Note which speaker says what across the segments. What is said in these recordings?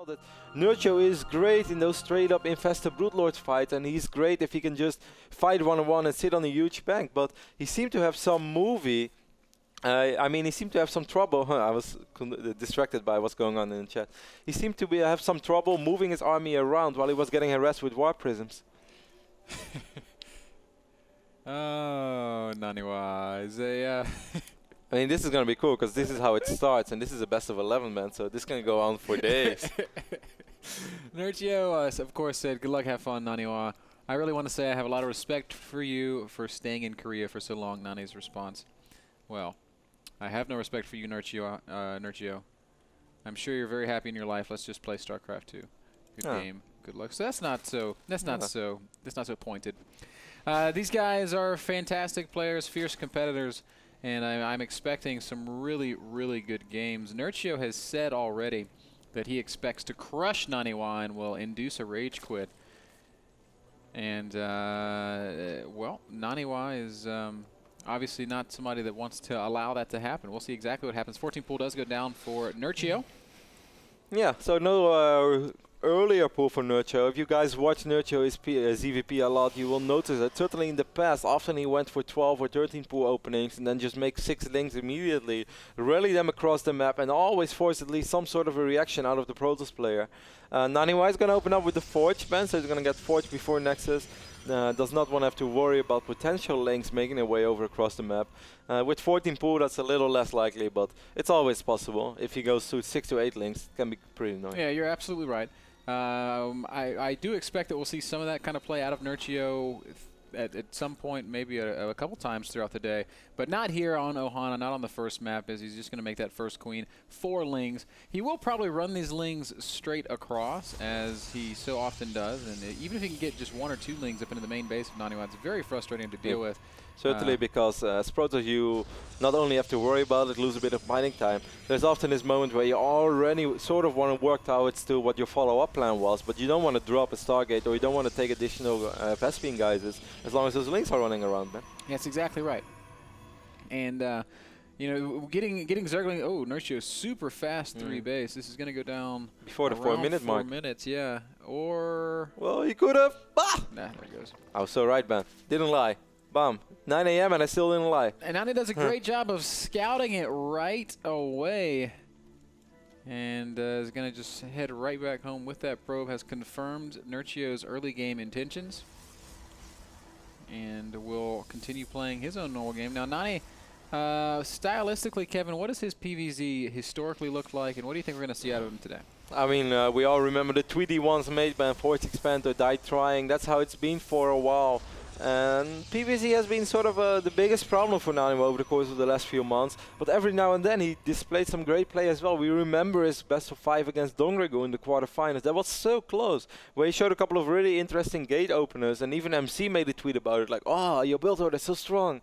Speaker 1: That Nerchio is great in those straight up Infestor Broodlord fights, and he's great if he can just fight one-on-one and sit on a huge bank, but he seemed to have some movie. I mean, he seemed to have some trouble. I was distracted by what's going on in the chat. He seemed to have some trouble moving his army around while he was getting harassed with warp prisms.
Speaker 2: Oh, Naniwa is a...
Speaker 1: I mean, this is going to be cool because this is how it starts, and this is a best of 11, man, so this can go on for days.
Speaker 2: Nerchio, of course, said, good luck, have fun, Naniwa. I really want to say I have a lot of respect for you for staying in Korea for so long, Nani's response. Well, I have no respect for you, Nerchio. I'm sure you're very happy in your life. Let's just play StarCraft 2. Good game. Good luck. So that's not so pointed. These guys are fantastic players, fierce competitors. And I'm expecting some really, really good games. Nerchio has said already that he expects to crush Naniwa and will induce a rage quit. And, well, Naniwa is obviously not somebody that wants to allow that to happen. We'll see exactly what happens. 14 pool does go down for Nerchio.
Speaker 1: Yeah, so no earlier pool for Nerchio. If you guys watch Nerchio's EVP a lot, you will notice that certainly in the past, often he went for 12 or 13 pool openings and then just make 6 links immediately, rally them across the map, and always force at least some sort of a reaction out of the Protoss player. Naniwa is going to open up with the Forge ban, so he's going to get Forge before Nexus. Does not want to have to worry about potential links making their way over across the map. With 14 pool, that's a little less likely, but it's always possible. If he goes to 6 to 8 links, it can be pretty annoying.
Speaker 2: Yeah, you're absolutely right. I do expect that we'll see some of that kind of play out of Nerchio at some point, maybe a couple times throughout the day, but not here on Ohana, not on the first map, as he's just going to make that first queen. 4 lings. He will probably run these lings straight across, as he so often does, and even if he can get just 1 or 2 lings up into the main base of Naniwa, it's very frustrating to deal with.
Speaker 1: Certainly, because as Protoss, you not only have to worry about it, lose a bit of mining time. There's often this moment where you already sort of want to work towards to what your follow-up plan was, but you don't want to drop a Stargate or you don't want to take additional Vespian geysers as long as those links are running around, man.
Speaker 2: That's exactly right. And you know, getting Zergling. Oh, Nerchio super fast 3 base. This is going to go down
Speaker 1: before the 4-minute mark.
Speaker 2: 4 minutes, yeah. Or
Speaker 1: well, he could have. Bah!
Speaker 2: Nah, there he goes.
Speaker 1: I was so right, man. Didn't lie. Bam. 9 AM and I still didn't lie.
Speaker 2: And Nani does a great job of scouting it right away. And is going to just head right back home with that probe. Has confirmed Nerchio's early game intentions. And will continue playing his own normal game. Now, Nani, stylistically, Kevin, what does his PvZ historically look like? And what do you think we're going to see out of him today?
Speaker 1: I mean, we all remember the Tweedy ones made by Forge Expand or Die Trying. That's how it's been for a while. And PvZ has been sort of the biggest problem for Naniwa over the course of the last few months. But every now and then he displayed some great play as well. We remember his best of 5 against Dongregu in the quarterfinals. That was so close, where he showed a couple of really interesting gate openers. And even MC made a tweet about it, like, oh, your build order is so strong.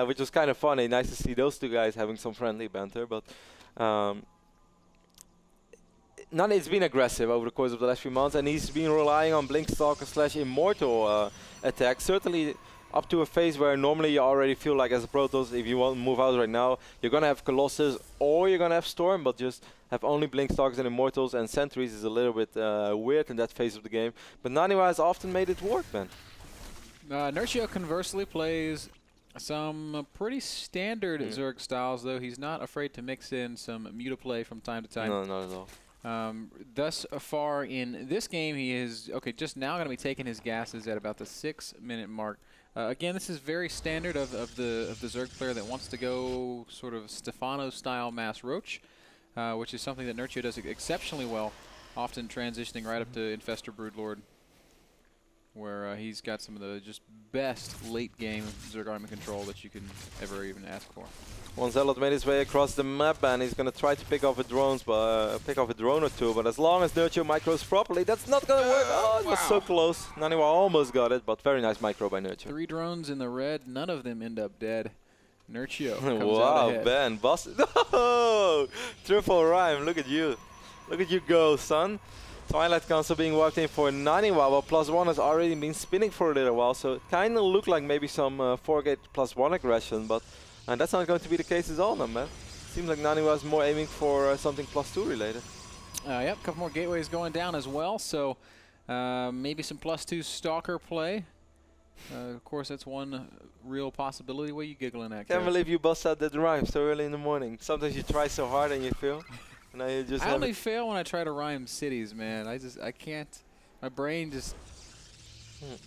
Speaker 1: Which was kind of funny. Nice to see those two guys having some friendly banter. But Nani's been aggressive over the course of the last few months, and he's been relying on Blinkstalker / Immortal attacks. Certainly up to a phase where normally you already feel like as a Protoss, if you want to move out right now, you're going to have Colossus or you're going to have Storm, but just have only Blinkstalkers and Immortals and Sentries is a little bit weird in that phase of the game. But Naniwa has often made it work, man.
Speaker 2: Nerchio conversely plays some pretty standard Zerg styles, though he's not afraid to mix in some mutaplay from time to time.
Speaker 1: No, not at all.
Speaker 2: Thus far in this game, he is just now going to be taking his gases at about the 6-minute mark. Again, this is very standard of the Zerg player that wants to go sort of Stefano-style Mass Roach, which is something that Nerchio does exceptionally well, often transitioning right up to Infestor Broodlord, where he's got some of the just best late-game Zerg army control that you can ever even ask for.
Speaker 1: One Zealot made his way across the map, and he's going to try to pick off a drone or two, but as long as Nerchio micros properly, that's not going to work. Oh, it was so close. Naniwa almost got it, but very nice micro by Nerchio. 3
Speaker 2: drones in the red, none of them end up dead. Nerchio comes out
Speaker 1: wow,
Speaker 2: ahead.
Speaker 1: Ben, boss. No! Triple rhyme, look at you. Look at you go, son. Twilight Council being walked in for Naniwa, while +1 has already been spinning for a little while, so it kind of looked like maybe some 4-gate +1 aggression, but that's not going to be the case at all now, man. Seems like Naniwa is more aiming for something +2 related.
Speaker 2: Yep, a couple more gateways going down as well, so maybe some +2 Stalker play. Of course, that's one real possibility. What are you giggling at,
Speaker 1: Can't
Speaker 2: Kev?
Speaker 1: believe you bust out that rhyme so early in the morning. Sometimes you try so hard and you fail. And now you just
Speaker 2: I only fail when I try to rhyme cities, man. I can't. My brain just.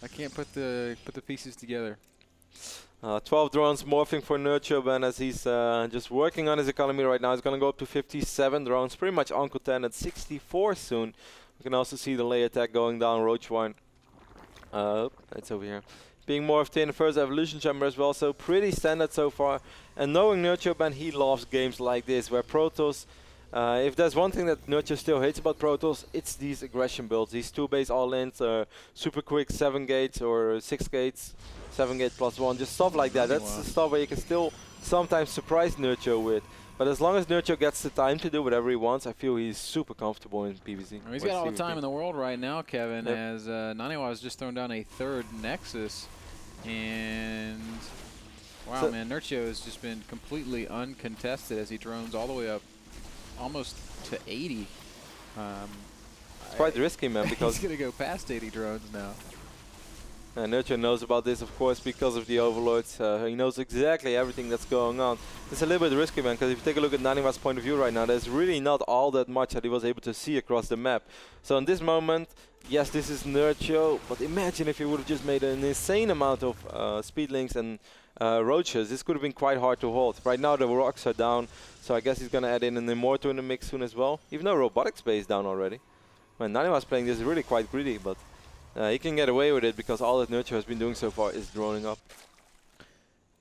Speaker 2: I can't put the pieces together.
Speaker 1: 12 drones morphing for Nerchio, Ben, as he's just working on his economy right now. He's going to go up to 57 drones, pretty much Uncle 10 at 64 soon. We can also see the lay attack going down Roach 1. It's over here. Being morphed in the first evolution chamber as well, so pretty standard so far. And knowing Nerchio, Ben, he loves games like this, where Protoss, if there's one thing that Nerchio still hates about Protoss, it's these aggression builds. These 2-base all-ins, super quick 7 gates or 6 gates, 7 gate +1, just stuff like that. That's the stuff where you can still sometimes surprise Nerchio with. But as long as Nerchio gets the time to do whatever he wants, I feel he's super comfortable in PvZ.
Speaker 2: Well, he's got all the time in the world right now, Kevin, as Naniwa has just thrown down a 3rd Nexus. And wow, so man, Nerchio has just been completely uncontested as he drones all the way up almost to 80.
Speaker 1: It's quite risky, man, because
Speaker 2: he's going to go past 80 drones now.
Speaker 1: Nerchio knows about this, of course, because of the overlords. He knows exactly everything that's going on. It's a little bit risky, man, because if you take a look at Naniwa's point of view right now, there's really not all that much that he was able to see across the map. So in this moment, yes, this is Nerchio, but imagine if he would have just made an insane amount of speedlings and roaches. This could have been quite hard to hold. Right now the rocks are down, so I guess he's going to add in an Immortal in the mix soon as well, even though Robotics Bay is down already. When Naniwa's playing this is really quite greedy, but he can get away with it because all that Nerchio has been doing so far is droning up.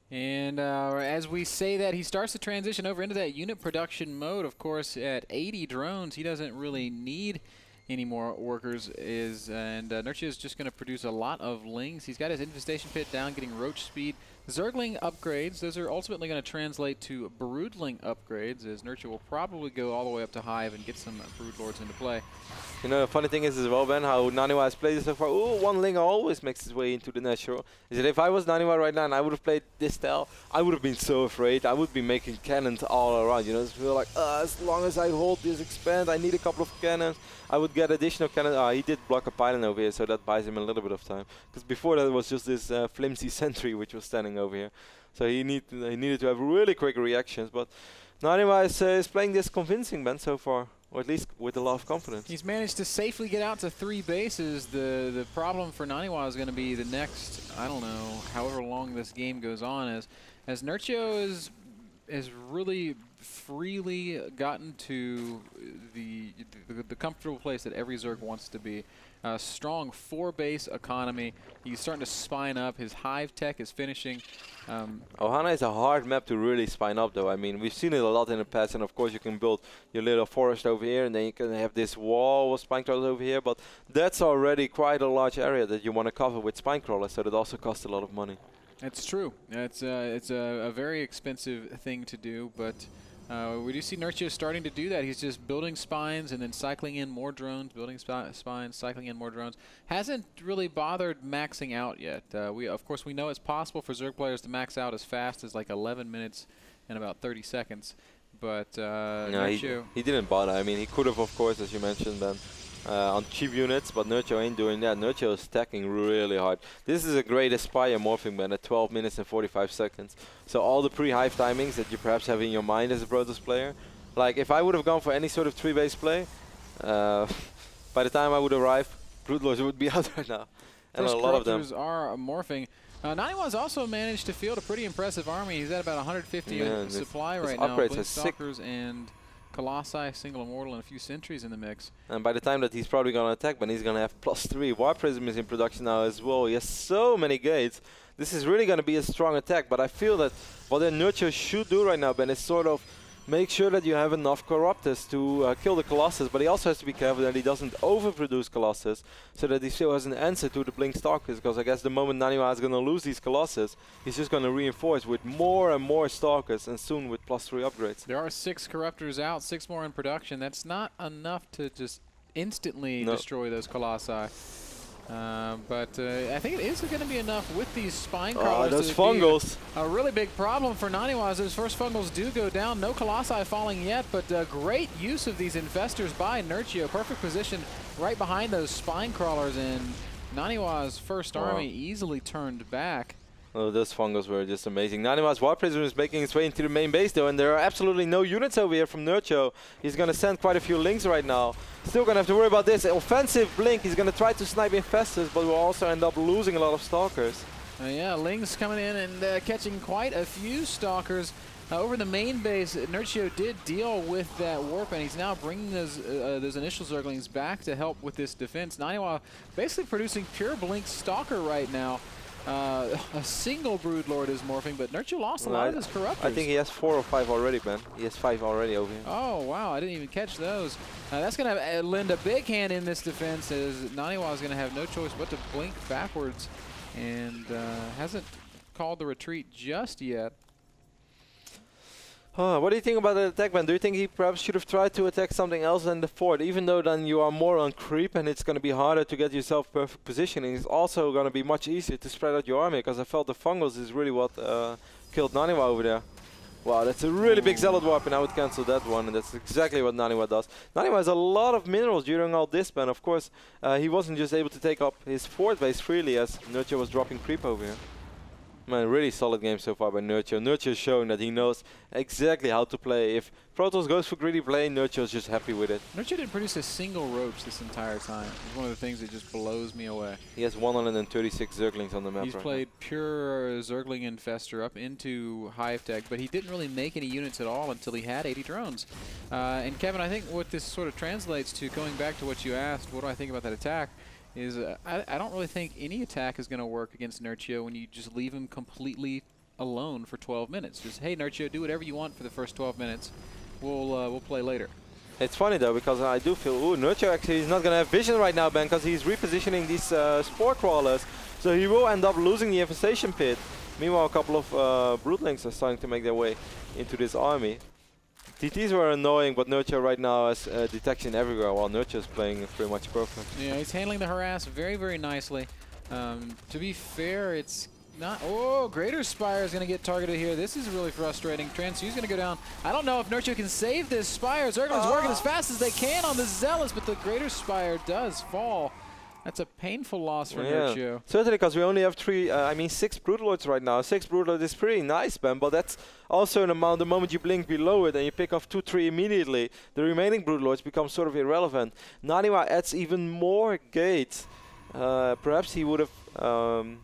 Speaker 2: And as we say that, he starts to transition over into that unit production mode. Of course, at 80 drones, he doesn't really need any more workers. And Nerchio is just going to produce a lot of lings. He's got his infestation pit down, getting roach speed. Zergling upgrades, those are ultimately going to translate to broodling upgrades, as Nerchio will probably go all the way up to Hive and get some broodlords into play.
Speaker 1: You know, the funny thing is as well, Ben, how Naniwa has played so far. Ooh, one ling always makes his way into the natural. Is that if I was Naniwa right now and I would have played this style, I would have been so afraid. I would be making cannons all around. You know, just feel like, as long as I hold this expand, I need a couple of cannons. I would get additional cannons. He did block a pylon over here, so that buys him a little bit of time. Because before that, it was just this flimsy sentry which was standing over here. So he needed to have really quick reactions. But Naniwa is playing this convincing, Ben, so far. Or at least with a lot of confidence. He's
Speaker 2: managed to safely get out to 3 bases. The problem for Naniwa is going to be the next, I don't know, however long this game goes on, as Nerchio has really freely gotten to the comfortable place that every Zerg wants to be. Strong 4-base economy. He's starting to spine up. His Hive tech is finishing.
Speaker 1: Ohana is a hard map to really spine up, though. I mean, we've seen it a lot in the past, and of course you can build your little forest over here, and then you can have this wall of spine crawlers over here, but that's already quite a large area that you want to cover with spine crawlers, so that also costs a lot of money.
Speaker 2: That's true. It's a very expensive thing to do, but we do see Nerchio starting to do that. He's just building spines and then cycling in more drones, building spines, cycling in more drones. Hasn't really bothered maxing out yet. Of course, we know it's possible for Zerg players to max out as fast as like 11 minutes and about 30 seconds. But
Speaker 1: no,
Speaker 2: Nerchio,
Speaker 1: he didn't bother. I mean, he could have, of course, as you mentioned, Ben, on cheap units, but Nerchio ain't doing that. Nerchio is stacking really hard. This is a great Aspire morphing, Ben, at 12 minutes and 45 seconds. So all the pre-Hive timings that you perhaps have in your mind as a Protoss player, like if I would have gone for any sort of 3-base play, by the time I would arrive, Broodlords would be out right now. And a lot of them
Speaker 2: are morphing. Naniwa's also managed to field a pretty impressive army. He's at about 150 supply right now. Blink Stalkers and Colossi, single Immortal, and a few sentries in the mix.
Speaker 1: And by the time that he's probably going to attack, Ben, he's going to have +3. War Prism is in production now as well. He has so many gates. This is really going to be a strong attack, but I feel that what the Nerchio should do right now, Ben, is sort of make sure that you have enough Corruptors to kill the Colossus, but he also has to be careful that he doesn't overproduce Colossus, so that he still has an answer to the Blink Stalkers, because I guess the moment Naniwa is going to lose these Colossus, he's just going to reinforce with more and more Stalkers, and soon with +3 upgrades.
Speaker 2: There are 6 Corruptors out, 6 more in production. That's not enough to just instantly destroy those Colossi. But I think it is going to be enough with these spine crawlers.
Speaker 1: Those fungals.
Speaker 2: A really big problem for Naniwa as those first fungals do go down. No Colossi falling yet, but great use of these infestors by Nerchio. Perfect position right behind those spine crawlers, and Naniwa's first army easily turned back. Oh,
Speaker 1: those fungals were just amazing. Naniwa's War Prism is making its way into the main base though, and there are absolutely no units over here from Nerchio. He's going to send quite a few links right now. Still going to have to worry about this. Offensive blink, he's going to try to snipe infestors, but will also end up losing a lot of stalkers.
Speaker 2: Yeah, Lings coming in and catching quite a few stalkers. Over the main base, Nerchio did deal with that warp, and he's now bringing those initial Zerglings back to help with this defense. Naniwa basically producing pure blink stalker right now. A single Broodlord is morphing, but Nerchio lost a lot of his Corruptors.
Speaker 1: I think he has 4 or 5 already, man. He has 5 already over here.
Speaker 2: Oh, wow. I didn't even catch those. That's going to lend a big hand in this defense, as Naniwa is going to have no choice but to blink backwards, and hasn't called the retreat just yet.
Speaker 1: What do you think about the attack, man? Do you think he perhaps should have tried to attack something else than the fort? Even though then you are more on creep and it's going to be harder to get yourself perfect positioning, it's also going to be much easier to spread out your army, because I felt the fungals is really what killed Naniwa over there. Wow, that's a really big Zealot Warp, and I would cancel that one, and that's exactly what Naniwa does. Naniwa has a lot of minerals during all this, man. Of course, he wasn't just able to take up his fort base freely as Nerchio was dropping creep over here. Man, really solid game so far by Nerchio. Nerchio is showing that he knows exactly how to play. If Protoss goes for greedy play, Nerchio is just happy with it.
Speaker 2: Nerchio didn't produce a single roach this entire time. It's one of the things that just blows me away.
Speaker 1: He has 136 Zerglings on the map.
Speaker 2: He's played pure Zergling Infestor up into Hive Tech, but he didn't really make any units at all until he had 80 drones. And Kevin, I think what this sort of translates to, going back to what you asked, what do I think about that attack? Is I don't really think any attack is going to work against Nerchio when you just leave him completely alone for 12 minutes. Just, hey, Nerchio, do whatever you want for the first 12 minutes. We'll play later.
Speaker 1: It's funny, though, because I do feel, Nerchio actually is not going to have vision right now, Ben, because he's repositioning these Spore Crawlers. So he will end up losing the Infestation Pit. Meanwhile, a couple of Broodlings are starting to make their way into this army. TTs were annoying, but Nerchio right now has detection everywhere, while Nerchio is playing pretty much perfect.
Speaker 2: Yeah, he's handling the harass very, very nicely. To be fair, it's not... Oh, Greater Spire is going to get targeted here. This is really frustrating. Transu's going to go down. I don't know if Nerchio can save this Spire. Zergling's working as fast as they can on the Zealous, but the Greater Spire does fall. That's a painful loss for Nerchio.
Speaker 1: Certainly, because we only have 6 Broodlords right now. 6 Broodlords is pretty nice, Ben, but that's also an amount. The moment you blink below it and you pick off 2, 3 immediately, the remaining Broodlords become sort of irrelevant. Naniwa adds even more gates. Perhaps he would have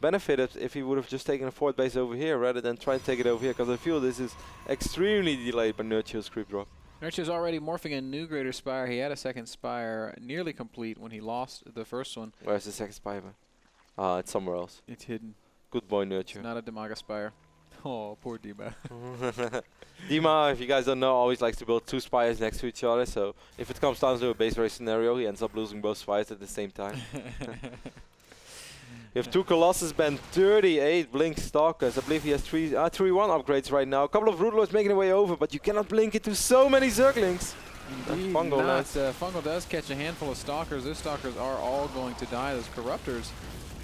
Speaker 1: benefited if he would have just taken a fort base over here rather than try to take it over here, because I feel this is extremely delayed by Nerchio's creep drop.
Speaker 2: Nerchio's already morphing a new Greater Spire. He had a second Spire nearly complete when he lost the first one.
Speaker 1: Where's the second Spire? It's somewhere else.
Speaker 2: It's hidden.
Speaker 1: Good boy, Nerchio.
Speaker 2: It's not a Demaga Spire. Oh, poor Dima.
Speaker 1: Dima, if you guys don't know, always likes to build 2 spires next to each other. So if it comes down to a base race scenario, he ends up losing both spires at the same time. You have 2 Colossus, Ben, 38 Blink Stalkers. I believe he has 3 1 upgrades right now. A couple of Broodlords making their way over, but you cannot blink into so many Zerglings.
Speaker 2: Fungal does catch a handful of Stalkers. Those Stalkers are all going to die. Those Corruptors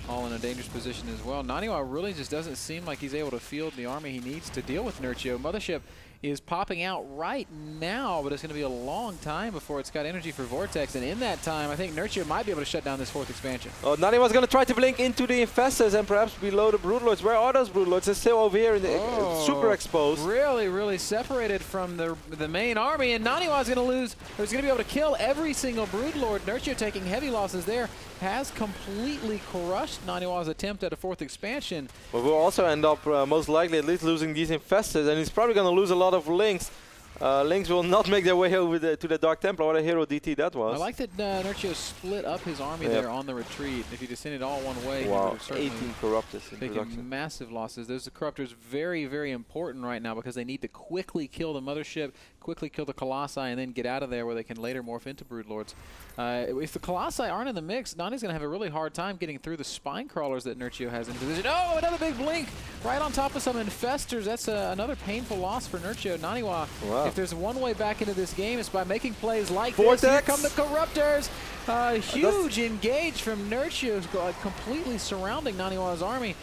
Speaker 2: all in a dangerous position as well. Naniwa really just doesn't seem like he's able to field the army he needs to deal with Nerchio. Mothership is popping out right now, but it's going to be a long time before it's got energy for Vortex, and in that time, I think Nerchio might be able to shut down this 4th expansion.
Speaker 1: Oh, Naniwa's going to try to blink into the Infestors and perhaps below the Broodlords. Where are those Broodlords? They're still over here in the super exposed.
Speaker 2: Really, really separated from the main army, and Naniwa's going to lose, or he's going to be able to kill every single Broodlord. Nerchio taking heavy losses there, has completely crushed Naniwa's attempt at a 4th expansion.
Speaker 1: But we'll also end up most likely at least losing these Infestors, and he's probably going to lose a lot of Links. Links will not make their way over to the Dark Templar. What a hero DT that was.
Speaker 2: I like that Nerchio split up his army there on the retreat. If he descended all one way, he would have certainly
Speaker 1: 18 Corruptors in
Speaker 2: taken massive losses. Those Corruptors very, very important right now because they need to quickly kill the Mothership, quickly kill the Colossi, and then get out of there where they can later morph into Broodlords. If the Colossi aren't in the mix, Nani's going to have a really hard time getting through the Spine Crawlers that Nerchio has in position. Oh, another big blink right on top of some Infestors. That's another painful loss for Nerchio. Naniwa, if there's one way back into this game, it's by making plays like this. Here come the Corruptors. Huge engage from Nerchio, completely surrounding Naniwa's army.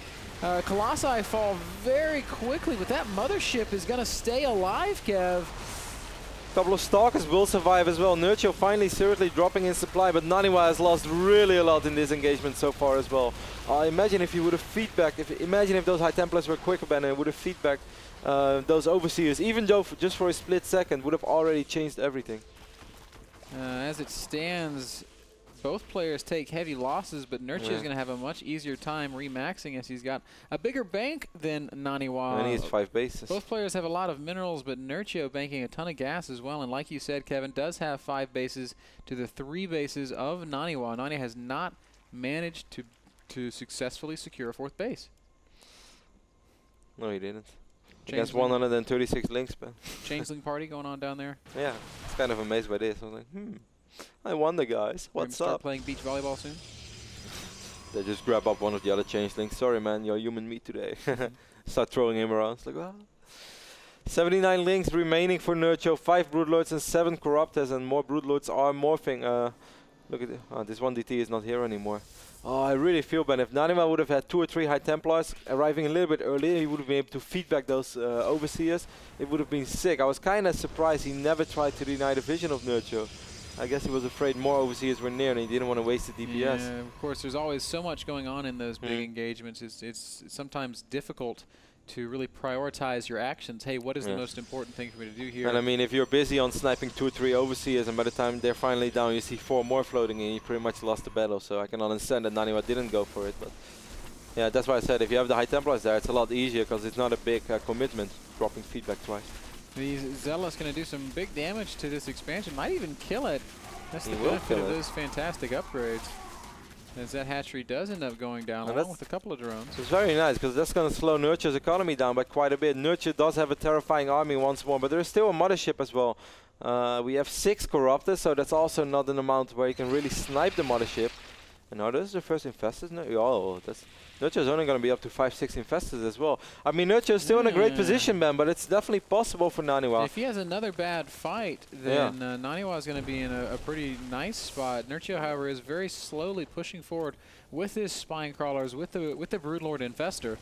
Speaker 2: Colossi fall very quickly, but that mothership is going to stay alive, Kev.
Speaker 1: Couple of Stalkers will survive as well. Nerchio finally seriously dropping in supply, but Naniwa has lost really a lot in this engagement so far as well. Imagine if he would have feedbacked, imagine if those High Templars were quicker, Ben, and would have feedbacked those Overseers, even though just for a split second, would have already changed everything.
Speaker 2: As it stands, both players take heavy losses, but Nerchio is going to have a much easier time remaxing as he's got a bigger bank than Naniwa.
Speaker 1: And he has 5 bases.
Speaker 2: Both players have a lot of minerals, but Nerchio banking a ton of gas as well. And like you said, Kevin, does have 5 bases to the 3 bases of Naniwa. Naniwa has not managed to successfully secure a 4th base.
Speaker 1: No, he didn't. Against 136 links, Ben.
Speaker 2: Changeling party going on down there.
Speaker 1: Yeah, it's kind of amazed by this. I was like, I wonder, guys. What's
Speaker 2: start
Speaker 1: up?
Speaker 2: Playing beach volleyball soon.
Speaker 1: They just grab up one of the other changelings. Sorry, man, you're human meat today. Start throwing him around. It's like, 79 links remaining for Nerchio. 5 Broodlords and 7 Corruptors, and more Broodlords are morphing. Look at it. This one DT is not here anymore. Oh, I really feel bad. If Naniwa would have had 2 or 3 High Templars arriving a little bit earlier, he would have been able to feedback those Overseers. It would have been sick. I was kind of surprised he never tried to deny the vision of Nerchio. I guess he was afraid more Overseers were near and he didn't want to waste the DPS.
Speaker 2: Yeah, of course, there's always so much going on in those big engagements. It's sometimes difficult to really prioritize your actions. Hey, what is the most important thing for me to do here?
Speaker 1: And I mean, if you're busy on sniping 2 or 3 Overseers and by the time they're finally down, you see 4 more floating in, you pretty much lost the battle. So I can understand that Naniwa didn't go for it. But yeah, that's why I said if you have the High Templars there, it's a lot easier because it's not a big commitment, dropping feedback twice.
Speaker 2: The Zealous going to do some big damage to this expansion. Might even kill it. That's the benefit of those fantastic upgrades. As that hatchery does end up going down along with a couple of drones.
Speaker 1: It's very nice because that's going to slow Nerchio's economy down by quite a bit. Nerchio does have a terrifying army once more, but there's still a mothership as well. We have 6 Corruptors, so that's also not an amount where you can really snipe the mothership. And now this is the first Infestors. No, oh, Nerchio's only going to be up to 5-6 Infestors as well. I mean, Nerchio's still in a great position, man, but it's definitely possible for Naniwa.
Speaker 2: If he has another bad fight, then Naniwa is going to be in a pretty nice spot. Nerchio, however, is very slowly pushing forward with his Spine Crawlers, with the Broodlord Infestor.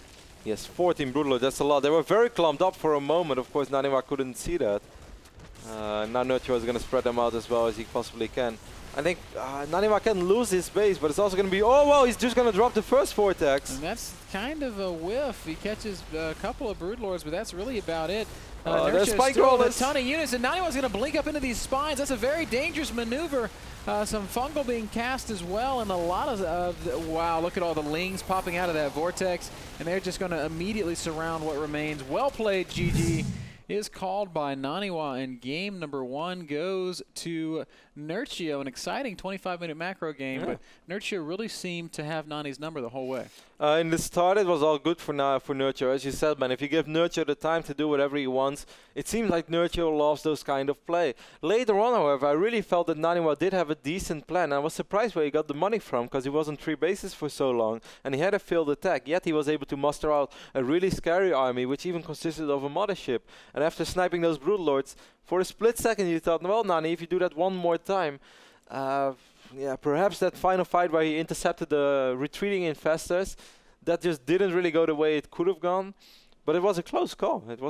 Speaker 1: Yes, 14 Broodlord, that's a lot. They were very clumped up for a moment. Of course, Naniwa couldn't see that. Now Nerchio is going to spread them out as well as he possibly can. I think Naniwa can lose his base, but it's also going to be... Oh, well, he's just going to drop the first Vortex.
Speaker 2: And that's kind of a whiff. He catches a couple of Broodlords, but that's really about it.
Speaker 1: There's
Speaker 2: Nerchio still with a ton of units, and Naniwa's going to blink up into these spines. That's a very dangerous maneuver. Some fungal being cast as well, and a lot of... wow, look at all the lings popping out of that Vortex, and they're just going to immediately surround what remains. Well played, GG. Is called by Naniwa, and game number 1 goes to Nerchio. An exciting 25-minute macro game, but Nerchio really seemed to have Nani's number the whole way.
Speaker 1: In the start, it was all good for Nerchio. As you said, man, if you give Nerchio the time to do whatever he wants, it seems like Nerchio loves those kind of play. Later on, however, I really felt that Naniwa did have a decent plan. I was surprised where he got the money from, because he was on 3 bases for so long, and he had a failed attack. Yet he was able to muster out a really scary army, which even consisted of a mothership. And after sniping those Broodlords, for a split second you thought, well, Nani, if you do that one more time, yeah, perhaps that final fight where he intercepted the retreating Infestors, that just didn't really go the way it could have gone. But it was a close call. It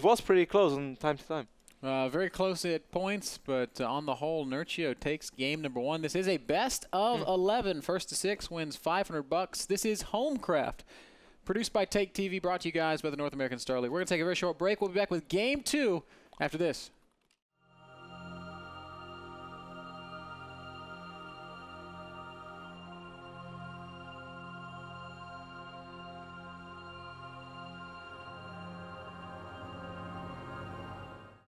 Speaker 1: was pretty close on time to time.
Speaker 2: Very close at points, but on the whole, Nerchio takes game number 1. This is a best of 11. First to 6 wins $500. This is HomeCraft. Produced by Take TV, brought to you guys by the North American Star League. We're going to take a very short break. We'll be back with game 2 after this.